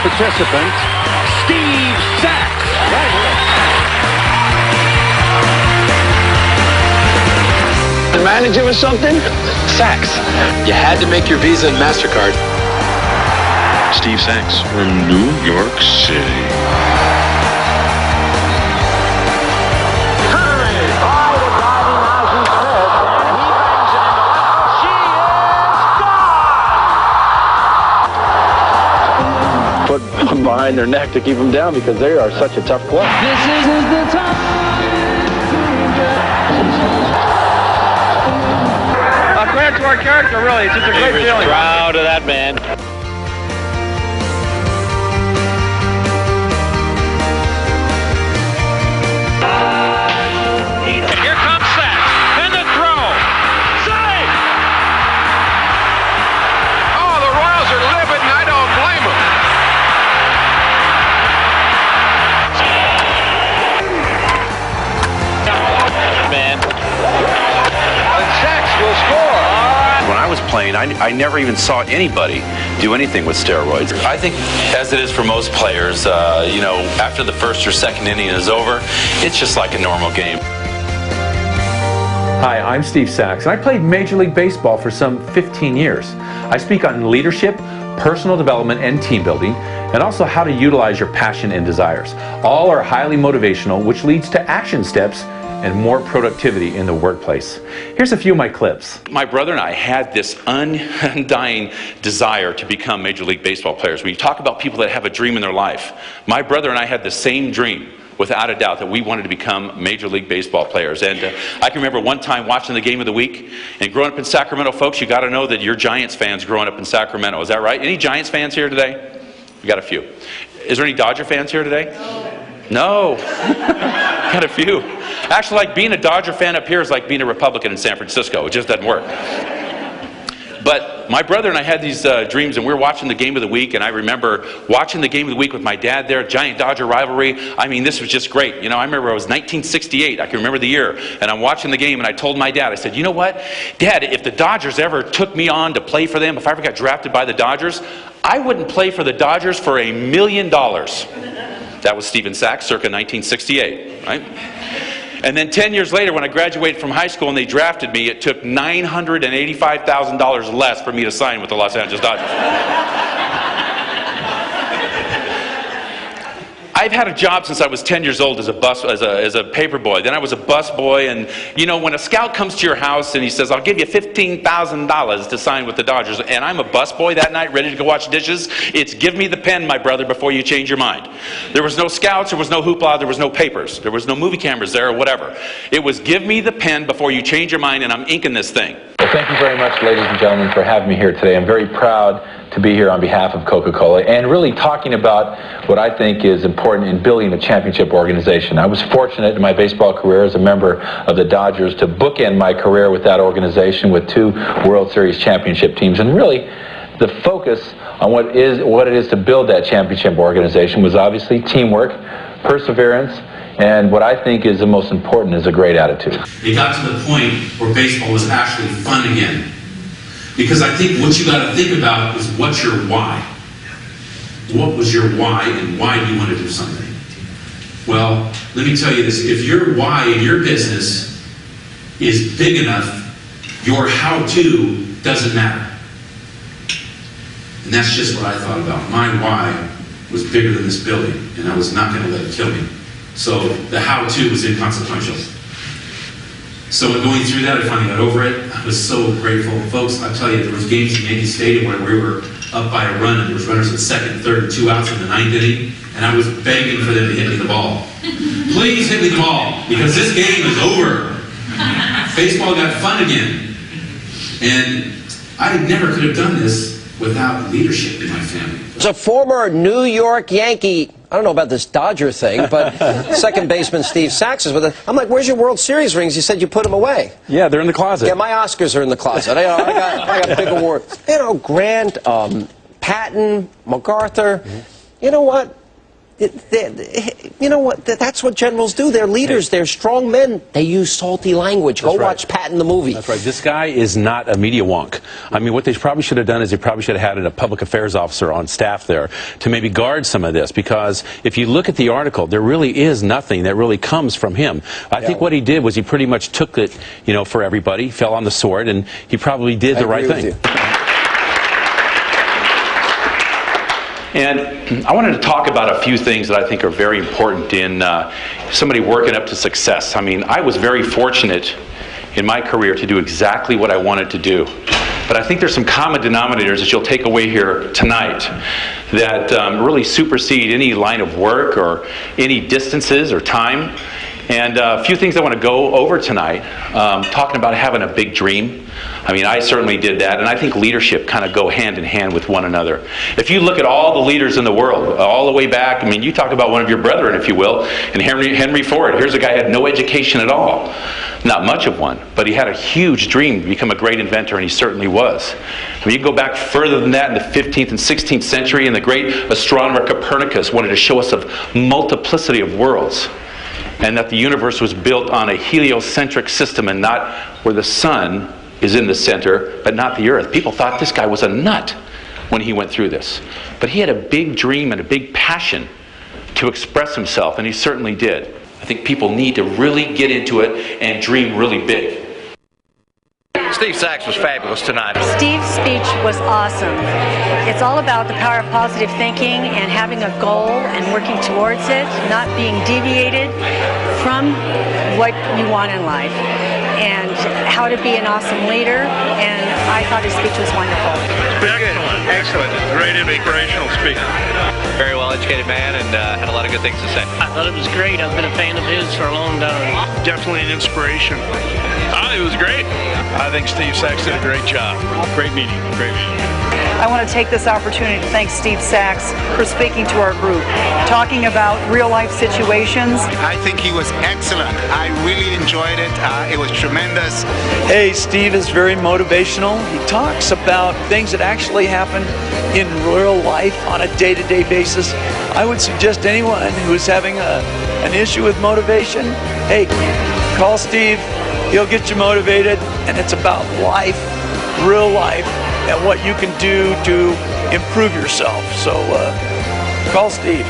participant, Steve SAX. Right here. The manager or something? SAX. You had to make your Visa and MasterCard. Steve SAX from New York City. Put behind their neck to keep them down because they are such a tough club. This is the time. Credit to our character, really. It's just a great feeling. Proud of that man. Here comes SAX. And the throw. Save! Oh, the Royals are livid, and I don't blame them. Man. And SAX will score. When I was playing, I never even saw anybody do anything with steroids. I think, as it is for most players, you know, after the first or second inning is over, it's just like a normal game. Hi, I'm Steve SAX, and I played Major League Baseball for some 15 years. I speak on leadership, personal development, and team building, and also how to utilize your passion and desires. All are highly motivational, which leads to action steps and more productivity in the workplace. Here's a few of my clips. My brother and I had this undying desire to become Major League Baseball players. When you talk about people that have a dream in their life, my brother and I had the same dream, without a doubt, that we wanted to become Major League Baseball players. And I can remember one time watching the game of the week, and growing up in Sacramento, folks, you got to know that you're Giants fans growing up in Sacramento. Is that right? Any Giants fans here today? We got a few. Is there any Dodger fans here today? No. Got a few. Actually, like being a Dodger fan up here is like being a Republican in San Francisco. It just doesn't work. But my brother and I had these dreams, and we were watching the game of the week, and I remember watching the game of the week with my dad there, Giant-Dodger rivalry. I mean, this was just great. You know, I remember it was 1968. I can remember the year. And I'm watching the game, and I told my dad, I said, you know what? Dad, if the Dodgers ever took me on to play for them, if I ever got drafted by the Dodgers, I wouldn't play for the Dodgers for $1 million. That was Stephen SAX, circa 1968, right? And then 10 years later, when I graduated from high school and they drafted me, it took $985,000 less for me to sign with the Los Angeles Dodgers. I've had a job since I was 10 years old as a paper boy. Then I was a bus boy, and you know, when a scout comes to your house and he says, I'll give you $15,000 to sign with the Dodgers, and I'm a bus boy that night ready to go wash dishes, it's give me the pen, my brother, before you change your mind. There was no scouts, there was no hoopla, there was no papers, there was no movie cameras there or whatever. It was give me the pen before you change your mind, and I'm inking this thing. Well, thank you very much, ladies and gentlemen, for having me here today. I'm very proud to be here on behalf of Coca-Cola and really talking about what I think is important in building a championship organization. I was fortunate in my baseball career as a member of the Dodgers to bookend my career with that organization with 2 World Series championship teams. And really, the focus on what it is to build that championship organization was obviously teamwork, perseverance, and what I think is the most important is a great attitude. It got to the point where baseball was actually fun again. Because I think what you got to think about is what's your why. What was your why, and why do you want to do something? Well, let me tell you this. If your why in your business is big enough, your how-to doesn't matter. And that's just what I thought about. My why was bigger than this building, and I was not going to let it kill me. So the how-to was inconsequential. So in going through that, I finally got over it. I was so grateful. Folks, I tell you, there was games in Yankee Stadium where we were up by a run, and there was runners at second, third, and 2 outs in the 9th inning, and I was begging for them to hit me the ball. Please hit me the ball, because this game is over. Baseball got fun again. And I never could have done this without leadership in my family. As a former New York Yankee, I don't know about this Dodger thing, but second baseman Steve SAX is with it. I'm like, where's your World Series rings? You said you put them away. Yeah, they're in the closet. Yeah, my Oscars are in the closet. I got big awards. You know, Grant, Patton, MacArthur. You know what? You know what? That's what generals do. They're leaders. They're strong men. They use salty language. Go watch Patton the movie. That's right. This guy is not a media wonk. I mean, what they probably should have done is they probably should have had a public affairs officer on staff there to maybe guard some of this, because if you look at the article, there really is nothing that really comes from him. I think what he did was he pretty much took it, you know, for everybody, fell on the sword, and he probably did the right thing. And I wanted to talk about a few things that I think are very important in somebody working up to success. I mean, I was very fortunate in my career to do exactly what I wanted to do. But I think there's some common denominators that you'll take away here tonight that really supersede any line of work or any distances or time. And a few things I want to go over tonight, talking about having a big dream. I mean, I certainly did that, and I think leadership kind of go hand in hand with one another. If you look at all the leaders in the world, all the way back, I mean, you talk about one of your brethren, if you will, and Henry Ford. Here's a guy who had no education at all. Not much of one, but he had a huge dream to become a great inventor, and he certainly was. I mean, you go back further than that in the 15th and 16th century, and the great astronomer Copernicus wanted to show us a multiplicity of worlds, and that the universe was built on a heliocentric system and not where the sun is in the center, but not the earth. People thought this guy was a nut when he went through this. But he had a big dream and a big passion to express himself, and he certainly did. I think people need to really get into it and dream really big. Steve Sachs was fabulous tonight. Steve's speech was awesome. It's all about the power of positive thinking and having a goal and working towards it, not being deviated from what you want in life, and how to be an awesome leader. And I thought his speech was wonderful. Excellent. Great inspirational speaker. Very well educated man, and had a lot of good things to say. I thought it was great. I've been a fan of his for a long time. Definitely an inspiration. It was great. I think Steve Sachs did a great job. Great meeting. Great meeting. I want to take this opportunity to thank Steve Sachs for speaking to our group, talking about real-life situations. I think he was excellent. I really enjoyed it. It was tremendous. Hey, Steve is very motivational. He talks about things that actually happen in real life on a day-to-day basis. I would suggest anyone who's having an issue with motivation, hey, call Steve. He'll get you motivated, and it's about life, real life, and what you can do to improve yourself. So call Steve.